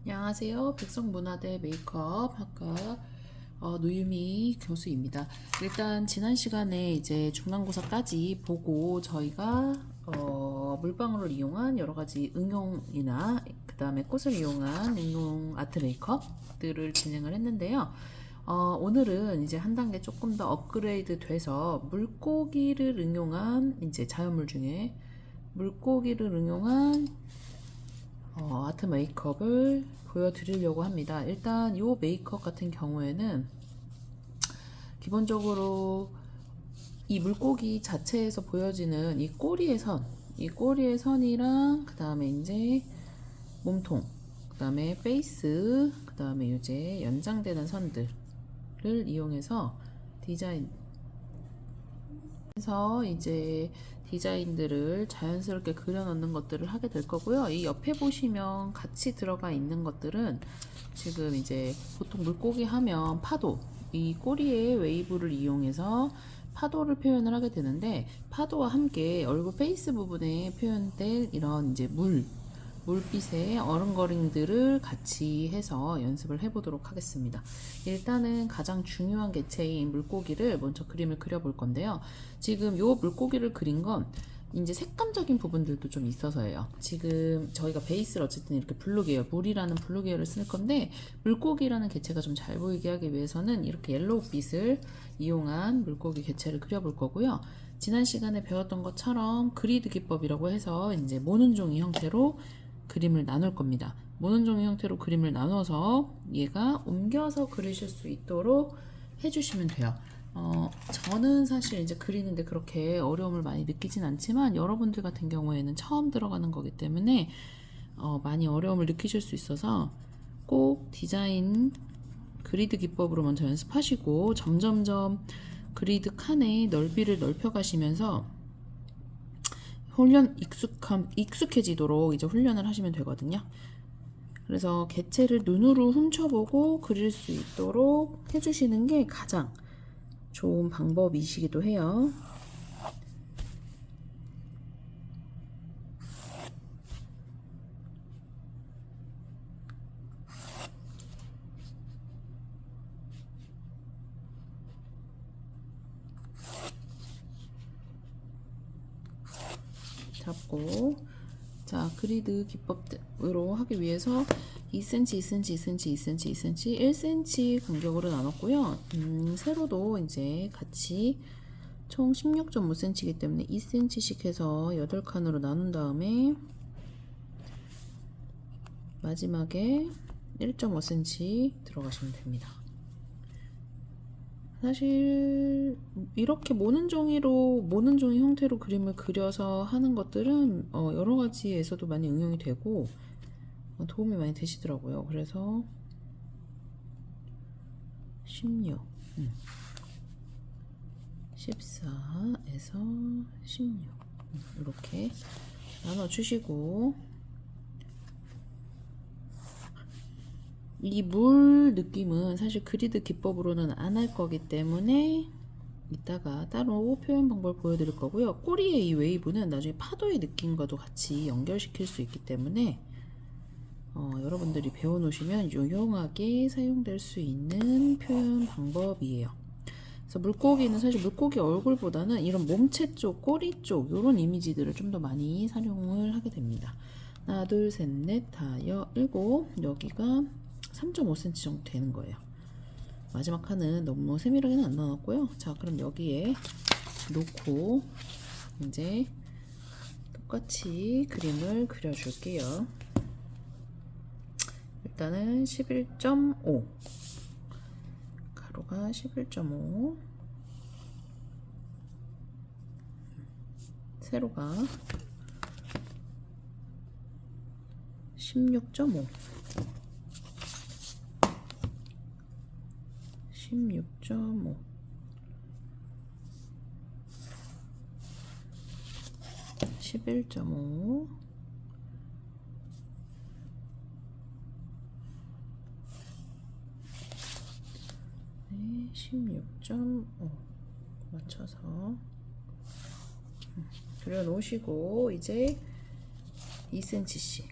안녕하세요. 백성문화대 메이크업 학과 노유미 교수입니다. 일단 지난 시간에 이제 중간고사까지 보고 저희가 물방울을 이용한 여러 가지 응용이나 그 다음에 꽃을 이용한 응용 아트 메이크업들을 진행을 했는데요. 오늘은 이제 한 단계 조금 더 업그레이드 돼서 물고기를 응용한 이제 자연물 중에 물고기를 응용한 아트 메이크업을 보여드리려고 합니다. 일단 이 메이크업 같은 경우에는 기본적으로 이 물고기 자체에서 보여지는 이 꼬리의 선이랑 그 다음에 이제 몸통, 그 다음에 페이스, 그 다음에 이제 연장되는 선들을 이용해서 디자인들을 자연스럽게 그려넣는 것들을 하게 될 거고요. 이 옆에 보시면 같이 들어가 있는 것들은 지금 이제 보통 물고기 하면 파도, 이 꼬리의 웨이브를 이용해서 파도를 표현을 하게 되는데, 파도와 함께 얼굴 페이스 부분에 표현될 이런 이제 물빛의 어른거림들을 같이 해서 연습을 해보도록 하겠습니다. 일단은 가장 중요한 개체인 물고기를 먼저 그림을 그려볼 건데요. 지금 이 물고기를 그린 건 이제 색감적인 부분들도 좀 있어서예요. 지금 저희가 베이스를 어쨌든 이렇게 블루 계열, 물이라는 블루 계열을 쓸 건데, 물고기라는 개체가 좀 잘 보이게 하기 위해서는 이렇게 옐로우빛을 이용한 물고기 개체를 그려볼 거고요. 지난 시간에 배웠던 것처럼 그리드 기법이라고 해서 이제 모는 종이 형태로 그림을 나눌 겁니다. 모는 종이 형태로 그림을 나눠서 얘가 옮겨서 그리실 수 있도록 해주시면 돼요. 저는 사실 이제 그리는데 그렇게 어려움을 많이 느끼진 않지만, 여러분들 같은 경우에는 처음 들어가는 거기 때문에 많이 어려움을 느끼실 수 있어서 꼭 디자인 그리드 기법으로 먼저 연습하시고 점점점 그리드 칸의 넓이를 넓혀 가시면서 익숙해지도록 이제 훈련을 하시면 되거든요. 그래서 개체를 눈으로 훔쳐보고 그릴 수 있도록 해주시는 게 가장 좋은 방법이시기도 해요. 잡고, 자, 그리드 기법으로 하기 위해서 2cm, 2cm, 2cm, 2cm, 2cm, 1cm 간격으로 나눴고요. 세로도 이제 같이 총 16.5cm이기 때문에 2cm씩 해서 8칸으로 나눈 다음에 마지막에 1.5cm 들어가시면 됩니다. 사실 이렇게 모는 종이 형태로 그림을 그려서 하는 것들은 여러 가지에서도 많이 응용이 되고 도움이 많이 되시더라고요. 그래서 16, 14에서 16 이렇게 나눠주시고, 이 물 느낌은 사실 그리드 기법으로는 안 할 거기 때문에 이따가 따로 표현 방법을 보여드릴 거고요. 꼬리의 이 웨이브는 나중에 파도의 느낌과도 같이 연결시킬 수 있기 때문에 여러분들이 배워놓으시면 유용하게 사용될 수 있는 표현 방법이에요. 그래서 물고기는 사실 물고기 얼굴보다는 이런 몸체 쪽, 꼬리 쪽 이런 이미지들을 좀 더 많이 사용을 하게 됩니다. 하나, 둘, 셋, 넷, 다, 일곱. 여기가 3.5cm 정도 되는 거예요. 마지막 칸은 너무 세밀하게는 안 나눴고요. 자, 그럼 여기에 놓고 이제 똑같이 그림을 그려줄게요. 일단은 11.5 가로가 11.5, 세로가 16.5, 16.5, 11.5, 네, 16.5 맞춰서 그려 놓으시고, 이제 2cm씩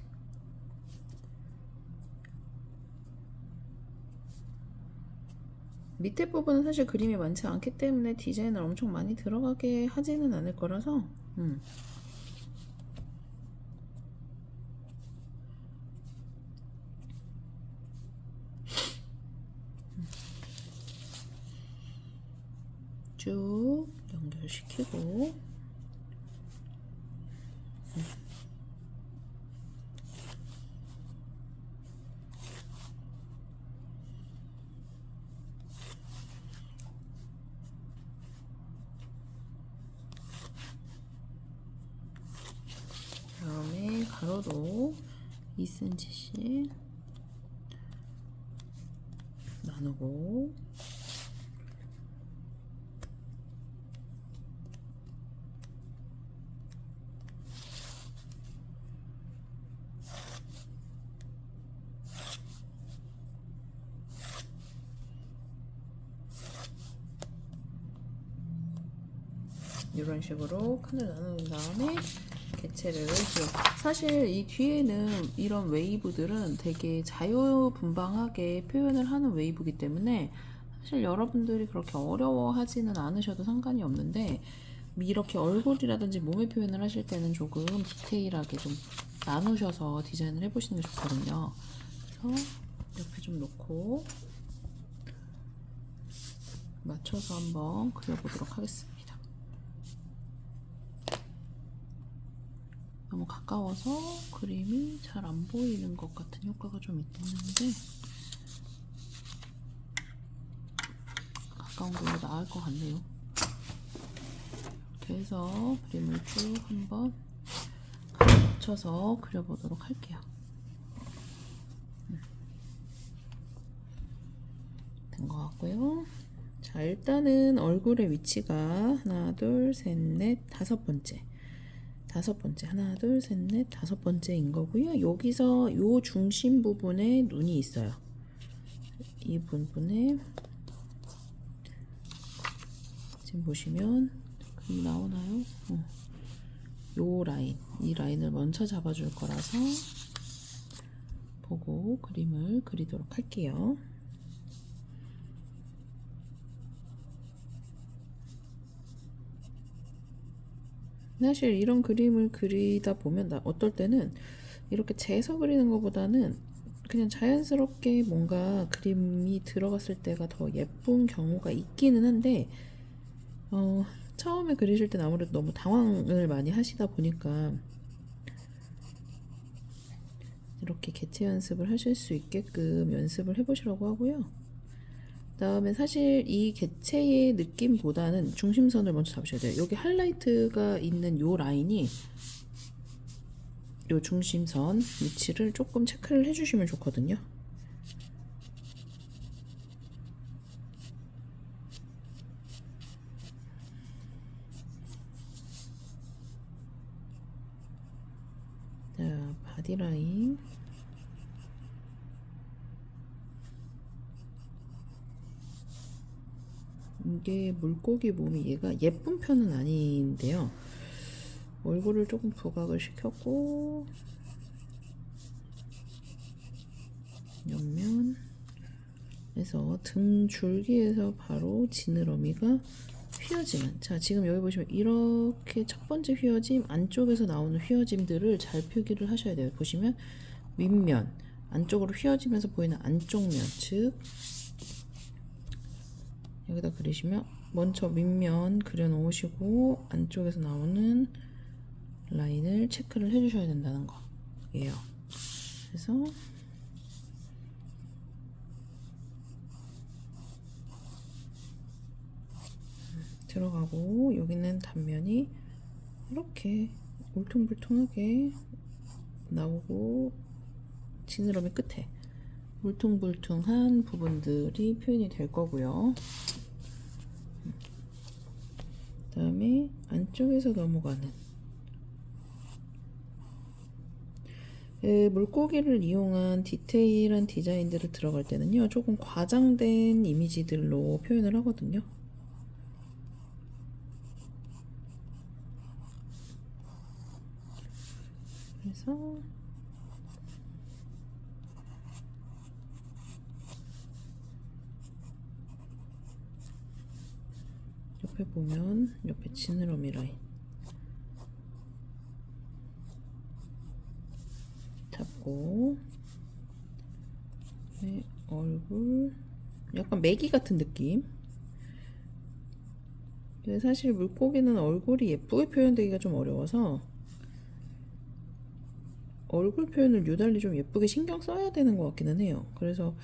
밑에 부분은 사실 그림이 많지 않기 때문에 디자인을 엄청 많이 들어가게 하지는 않을 거라서 쭉 연결시키고 그다음에 가로도 2cm씩 나누고 이런 식으로 칸을 나눈 다음에 개체를 지워. 사실 이 뒤에는 이런 웨이브들은 되게 자유분방하게 표현을 하는 웨이브이기 때문에 사실 여러분들이 그렇게 어려워하지는 않으셔도 상관이 없는데 이렇게 얼굴이라든지 몸의 표현을 하실 때는 조금 디테일하게 좀 나누셔서 디자인을 해보시는 게 좋거든요. 그래서 옆에 좀 놓고 맞춰서 한번 그려보도록 하겠습니다. 너무 가까워서 그림이 잘 안 보이는 것 같은 효과가 좀 있는데 가까운 게 나을 것 같네요. 이렇게 해서 그림을 쭉 한번 맞춰서 그려보도록 할게요. 된 것 같고요. 자, 일단은 얼굴의 위치가 하나, 둘, 셋, 넷, 다섯 번째. 하나, 둘, 셋, 넷, 다섯 번째인 거고요. 여기서 요 중심 부분에 눈이 있어요. 이 부분에 지금 보시면 그림 나오나요? 요 라인, 이 라인을 먼저 잡아줄 거라서 보고 그림을 그리도록 할게요. 사실 이런 그림을 그리다 보면 어떨 때는 이렇게 재서 그리는 것보다는 그냥 자연스럽게 뭔가 그림이 들어갔을 때가 더 예쁜 경우가 있기는 한데 처음에 그리실 땐 아무래도 너무 당황을 많이 하시다 보니까 이렇게 개체 연습을 하실 수 있게끔 연습을 해보시라고 하고요. 그다음에 사실 이 개체의 느낌보다는 중심선을 먼저 잡으셔야 돼요. 여기 하이라이트가 있는 요 라인이 요 중심선 위치를 조금 체크를 해주시면 좋거든요. 자, 바디라인. 이게 물고기 몸이 얘가 예쁜 편은 아닌데요. 얼굴을 조금 부각을 시켰고 옆면에서 등 줄기에서 바로 지느러미가 휘어지는, 자 지금 여기 보시면 이렇게 첫 번째 휘어짐 안쪽에서 나오는 휘어짐들을 잘 표기를 하셔야 돼요. 보시면 윗면 안쪽으로 휘어지면서 보이는 안쪽 면, 즉 여기다 그리시면 먼저 윗면 그려 놓으시고 안쪽에서 나오는 라인을 체크를 해 주셔야 된다는 거예요. 그래서 들어가고 여기는 단면이 이렇게 울퉁불퉁하게 나오고 지느러미 끝에 울퉁불퉁한 부분들이 표현이 될 거고요. 그 다음에 안쪽에서 넘어가는 물고기를 이용한 디테일한 디자인들을 들어갈 때는요 조금 과장된 이미지들로 표현을 하거든요. 그래서 옆에 보면 옆에 지느러미 라인 잡고, 네, 얼굴 약간 메기 같은 느낌. 근데 사실 물고기는 얼굴이 예쁘게 표현되기가 좀 어려워서 얼굴 표현을 유달리 좀 예쁘게 신경 써야 되는 것 같기는 해요. 그래서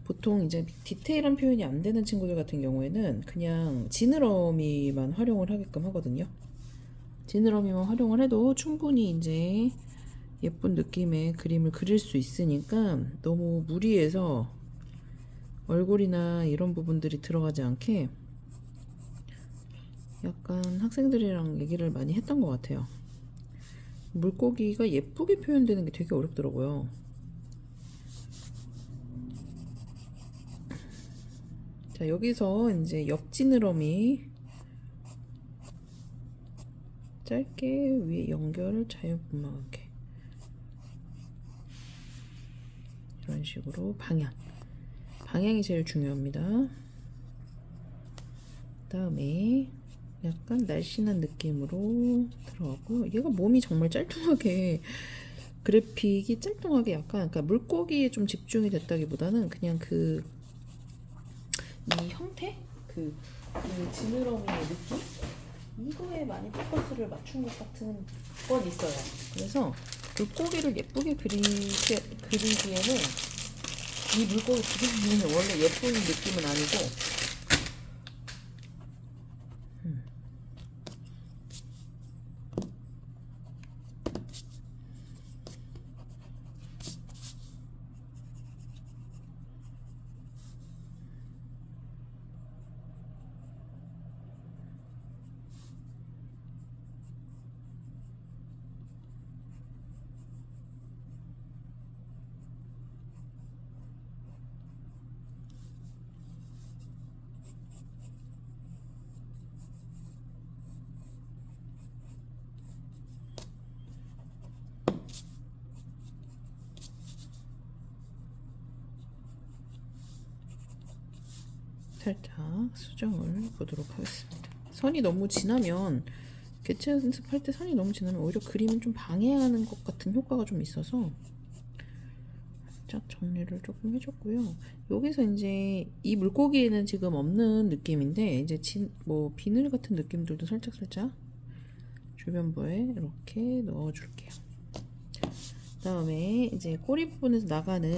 보통 이제 디테일한 표현이 안 되는 친구들 같은 경우에는 그냥 지느러미만 활용을 하게끔 하거든요. 지느러미만 활용을 해도 충분히 이제 예쁜 느낌의 그림을 그릴 수 있으니까 너무 무리해서 얼굴이나 이런 부분들이 들어가지 않게 약간 학생들이랑 얘기를 많이 했던 것 같아요. 물고기가 예쁘게 표현되는 게 되게 어렵더라고요. 자, 여기서 이제 옆지느러미 짧게 위에 연결을 자유분방하게 이런 식으로 방향이 제일 중요합니다. 그다음에 약간 날씬한 느낌으로 들어가고, 얘가 몸이 정말 짤뚱하게 그래픽이 짤뚱하게 약간, 그러니까 물고기에 좀 집중이 됐다기보다는 그냥 이 형태? 그 지느러미의 느낌? 이거에 많이 포커스를 맞춘 것 같은 건 있어요. 그래서 물고기를 예쁘게 그리기에는 이 물고기 그림은 원래 예쁜 느낌은 아니고 살짝 수정을 보도록 하겠습니다. 선이 너무 진하면, 개체 연습할 때 선이 너무 진하면 오히려 그림을 좀 방해하는 것 같은 효과가 좀 있어서 살짝 정리를 조금 해줬고요. 여기서 이제 이 물고기에는 지금 없는 느낌인데 이제 뭐 비늘 같은 느낌들도 살짝 주변부에 이렇게 넣어줄게요. 그다음에 이제 꼬리 부분에서 나가는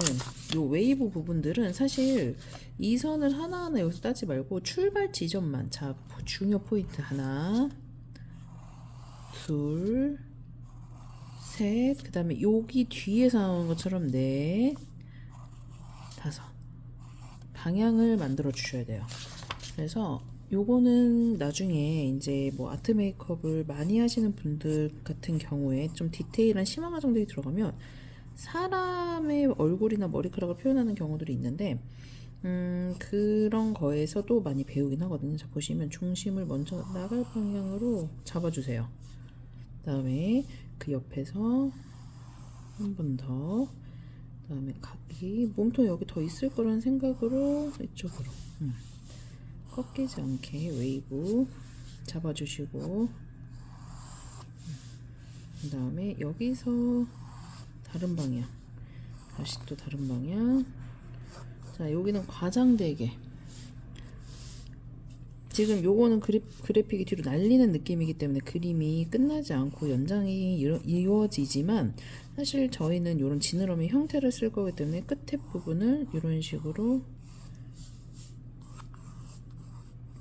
요 웨이브 부분들은 사실 이 선을 하나하나 여기서 따지 말고 출발 지점만, 자, 중요 포인트 하나, 둘, 셋, 그 다음에 여기 뒤에서 나오는 것처럼 넷, 다섯, 방향을 만들어 주셔야 돼요. 그래서 요거는 나중에 이제 뭐 아트 메이크업을 많이 하시는 분들 같은 경우에 좀 디테일한 심화 과정들이 들어가면 사람의 얼굴이나 머리카락을 표현하는 경우들이 있는데 그런 거에서도 많이 배우긴 하거든요. 자, 보시면 중심을 먼저 나갈 방향으로 잡아주세요. 그 다음에 그 옆에서 한 번 더, 그 다음에 각이 몸통 여기 더 있을 거라는 생각으로 이쪽으로 꺾이지 않게 웨이브 잡아주시고, 그 다음에 여기서 다른 방향, 다시 또 다른 방향. 자, 여기는 과장되게, 지금 요거는 그래픽이 뒤로 날리는 느낌이기 때문에 그림이 끝나지 않고 연장이 이루어지지만, 사실 저희는 이런 지느러미 형태를 쓸 거기 때문에 끝에 부분을 이런 식으로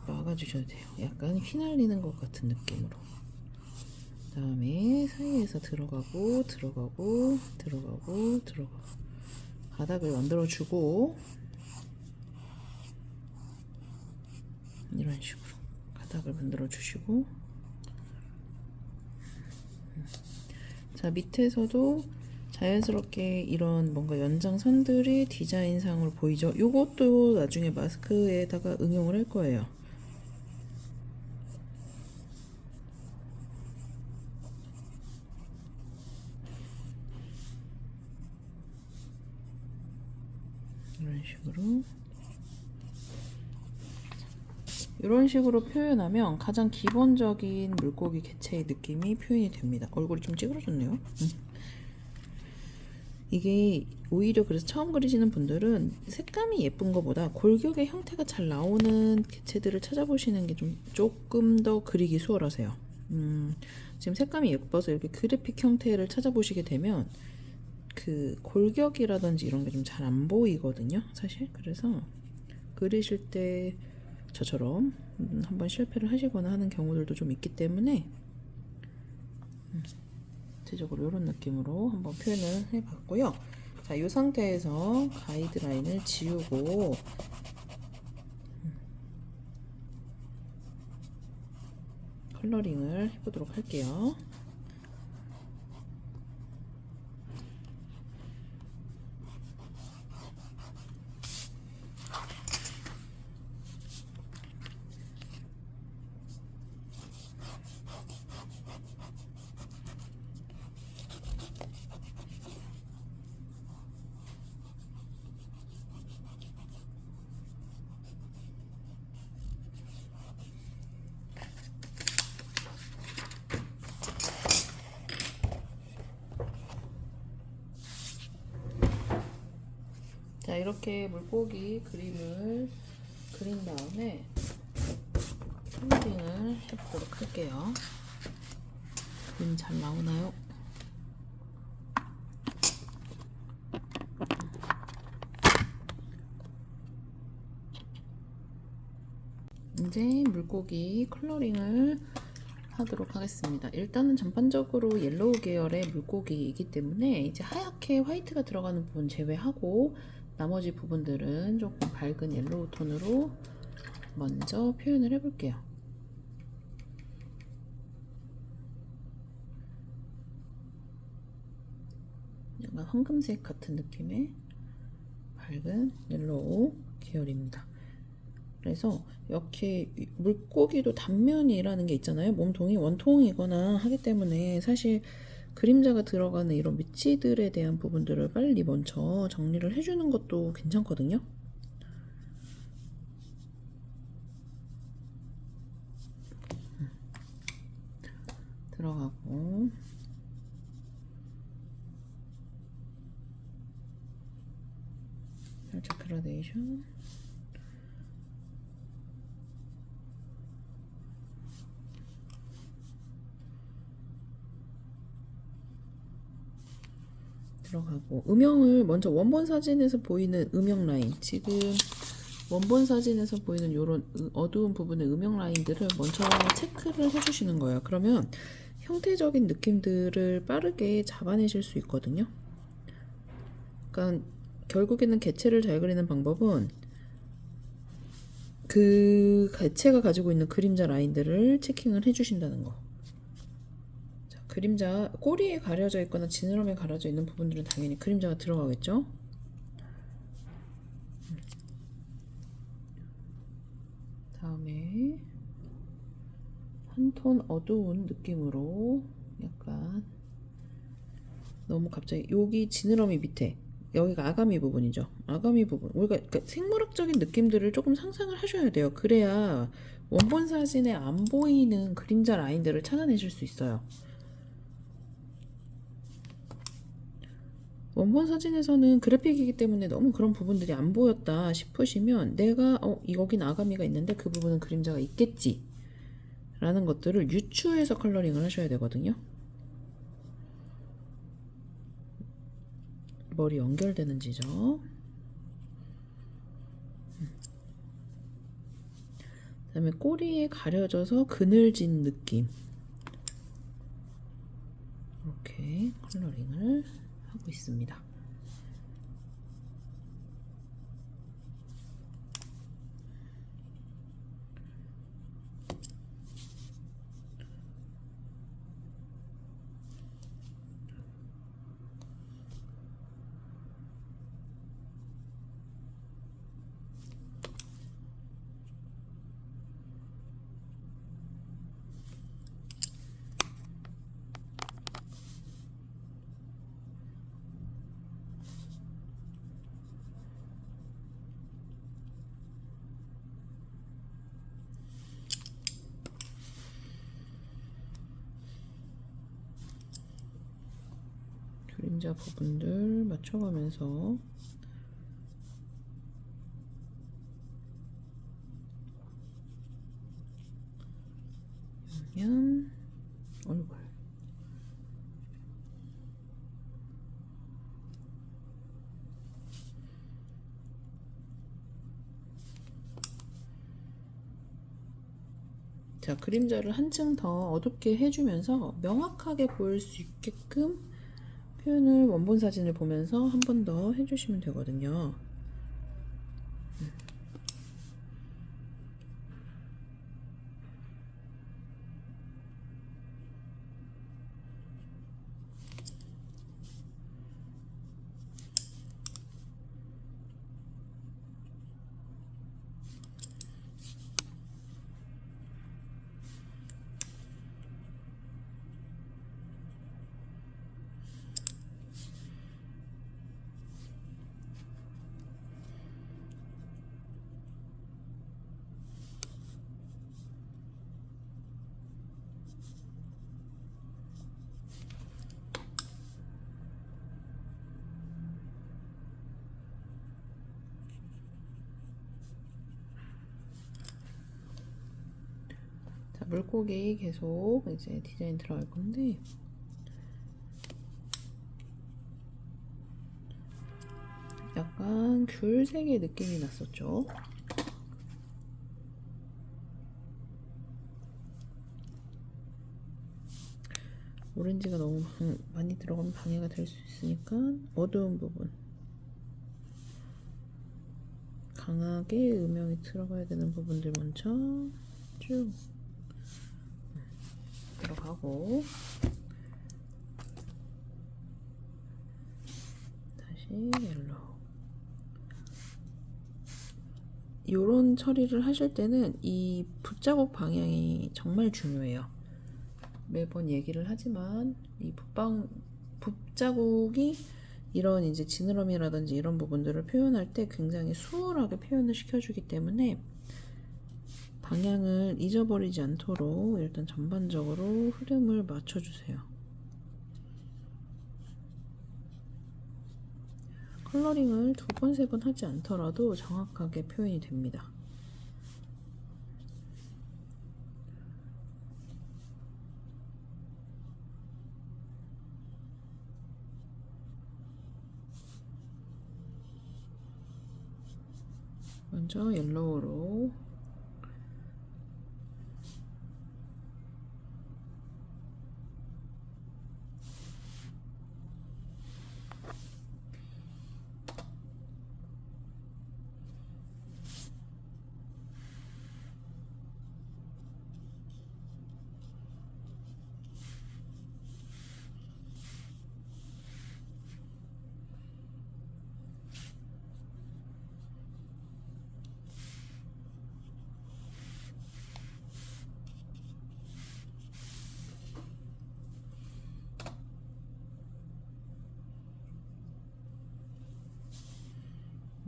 막아주셔야 돼요. 약간 휘날리는 것 같은 느낌으로. 그 다음에 사이에서 들어가고 바닥을 만들어주고, 이런 식으로 바닥을 만들어주시고, 자, 밑에서도 자연스럽게 이런 뭔가 연장선들이 디자인상으로 보이죠? 요것도 나중에 마스크에다가 응용을 할 거예요. 이런 식으로. 이런 식으로 표현하면 가장 기본적인 물고기 개체의 느낌이 표현이 됩니다. 얼굴이 좀 찌그러졌네요. 이게 오히려 그래서 처음 그리시는 분들은 색감이 예쁜 것보다 골격의 형태가 잘 나오는 개체들을 찾아보시는 게 좀 조금 더 그리기 수월하세요. 지금 색감이 예뻐서 이렇게 그래픽 형태를 찾아보시게 되면 그 골격이라든지 이런 게 좀 잘 안 보이거든요, 사실. 그래서 그리실 때 저처럼 한번 실패를 하시거나 하는 경우들도 좀 있기 때문에 대체적으로 이런 느낌으로 한번 표현을 해봤고요. 자, 이 상태에서 가이드라인을 지우고 컬러링을 해보도록 할게요. 자, 이렇게 물고기 그림을 그린 다음에 컬러링을 해보도록 할게요. 그림 잘 나오나요? 이제 물고기 컬러링을 하도록 하겠습니다. 일단은 전반적으로 옐로우 계열의 물고기이기 때문에 이제 하얗게 화이트가 들어가는 부분 제외하고 나머지 부분들은 조금 밝은 옐로우 톤으로 먼저 표현을 해볼게요. 약간 황금색 같은 느낌의 밝은 옐로우 계열입니다. 그래서 이렇게 물고기도 단면이라는 게 있잖아요. 몸통이 원통이거나 하기 때문에 사실 그림자가 들어가는 이런 위치들에 대한 부분들을 빨리 먼저 정리를 해주는 것도 괜찮거든요. 들어가고 살짝 그라데이션 들어가고 음영을 먼저 원본 사진에서 보이는 음영 라인 지금 원본 사진에서 보이는 이런 어두운 부분의 음영 라인들을 먼저 체크를 해주시는 거예요. 그러면 형태적인 느낌들을 빠르게 잡아내실 수 있거든요. 그러니까 결국에는 개체를 잘 그리는 방법은 그 개체가 가지고 있는 그림자 라인들을 체킹을 해주신다는 거. 자, 그림자 꼬리에 가려져 있거나 지느러미에 가려져 있는 부분들은 당연히 그림자가 들어가겠죠. 다음에 한 톤 어두운 느낌으로 약간 너무 갑자기 여기 지느러미 밑에 여기가 아가미 부분이죠. 아가미 부분 우리가 그러니까 생물학적인 느낌들을 조금 상상을 하셔야 돼요. 그래야 원본 사진에 안 보이는 그림자 라인들을 찾아내실 수 있어요. 원본 사진에서는 그래픽이기 때문에 너무 그런 부분들이 안 보였다 싶으시면 내가 여긴 아가미가 있는데 그 부분은 그림자가 있겠지 라는 것들을 유추해서 컬러링을 하셔야 되거든요. 머리 연결되는 지점 그 다음에 꼬리에 가려져서 그늘진 느낌 이렇게 컬러링을 하고 있습니다. 그림자 부분들 맞춰가면서 그러면 얼굴 자, 그림자를 한층 더 어둡게 해주면서 명확하게 보일 수 있게끔 표현을 원본 사진을 보면서 한 번 더 해주시면 되거든요. 자, 물고기 계속 이제 디자인 들어갈 건데 약간 귤색의 느낌이 났었죠. 오렌지가 너무 많이 들어가면 방해가 될 수 있으니까 어두운 부분 강하게 음영이 들어가야 되는 부분들 먼저 쭉 들어가고 다시 옐로우. 요런 처리를 하실 때는 이 붓자국 방향이 정말 중요해요. 매번 얘기를 하지만 이 붓자국이 이런 이제 지느러미라든지 이런 부분들을 표현할 때 굉장히 수월하게 표현을 시켜주기 때문에 방향을 잊어버리지 않도록 일단 전반적으로 흐름을 맞춰주세요. 컬러링을 2번, 3번 하지 않더라도 정확하게 표현이 됩니다. 먼저 옐로우로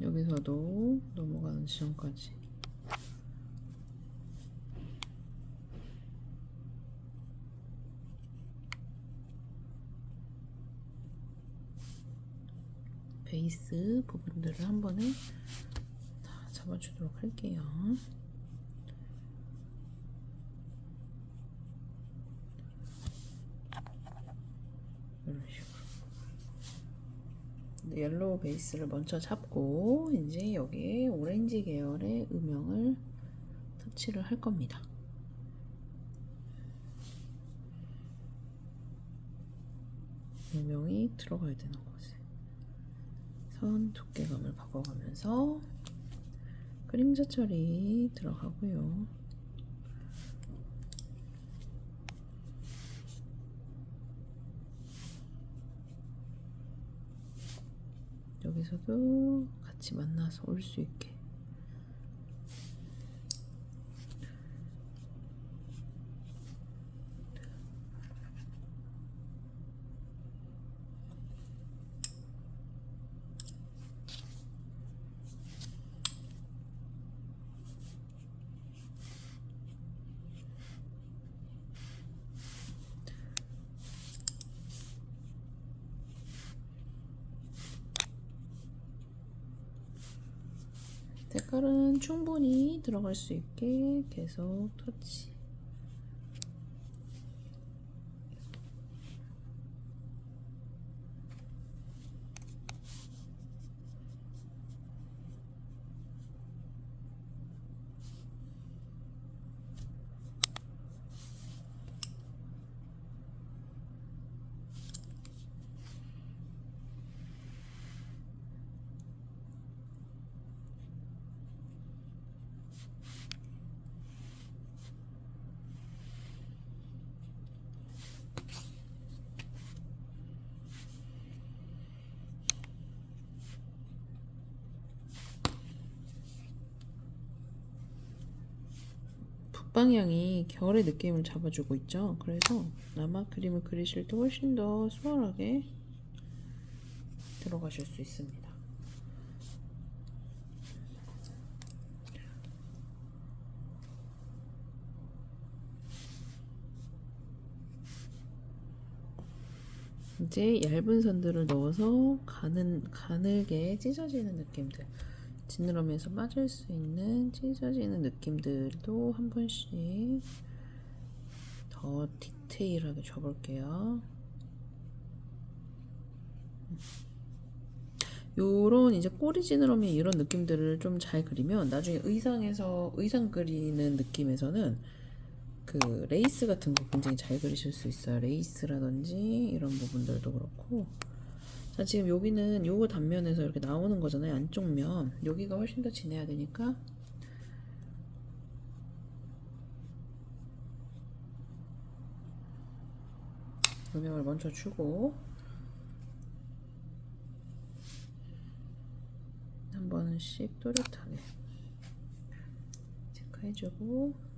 여기서도 넘어가는 지점까지 베이스 부분들을 한 번에 다 잡아주도록 할게요. 이런 식으로 옐로우 베이스를 먼저 잡고 이제 여기에 오렌지 계열의 음영을 터치를 할 겁니다. 음영이 들어가야 되는 곳에 선 두께감을 바꿔가면서 그림자 처리 들어가고요. 여기서도 같이 만나서 올 수 있게 색깔은 충분히 들어갈 수 있게 계속 터치. 북방향이 결의 느낌을 잡아주고 있죠. 그래서 아마 그림을 그리실 때 훨씬 더 수월하게 들어가실 수 있습니다. 이제 얇은 선들을 넣어서 가늘게 찢어지는 느낌들, 지느러미에서 빠질 수 있는 찢어지는 느낌들도 한 번씩 더 디테일하게 줘볼게요. 요런 이제 꼬리 지느러미 이런 느낌들을 좀 잘 그리면 나중에 의상 그리는 느낌에서는 그 레이스 같은 거 굉장히 잘 그리실 수 있어요. 레이스라든지 이런 부분들도 그렇고. 자, 지금 여기는 요거 단면에서 이렇게 나오는 거잖아요. 안쪽 면. 여기가 훨씬 더 진해야 되니까 음영을 먼저 주고 한 번씩 또렷하게 체크해주고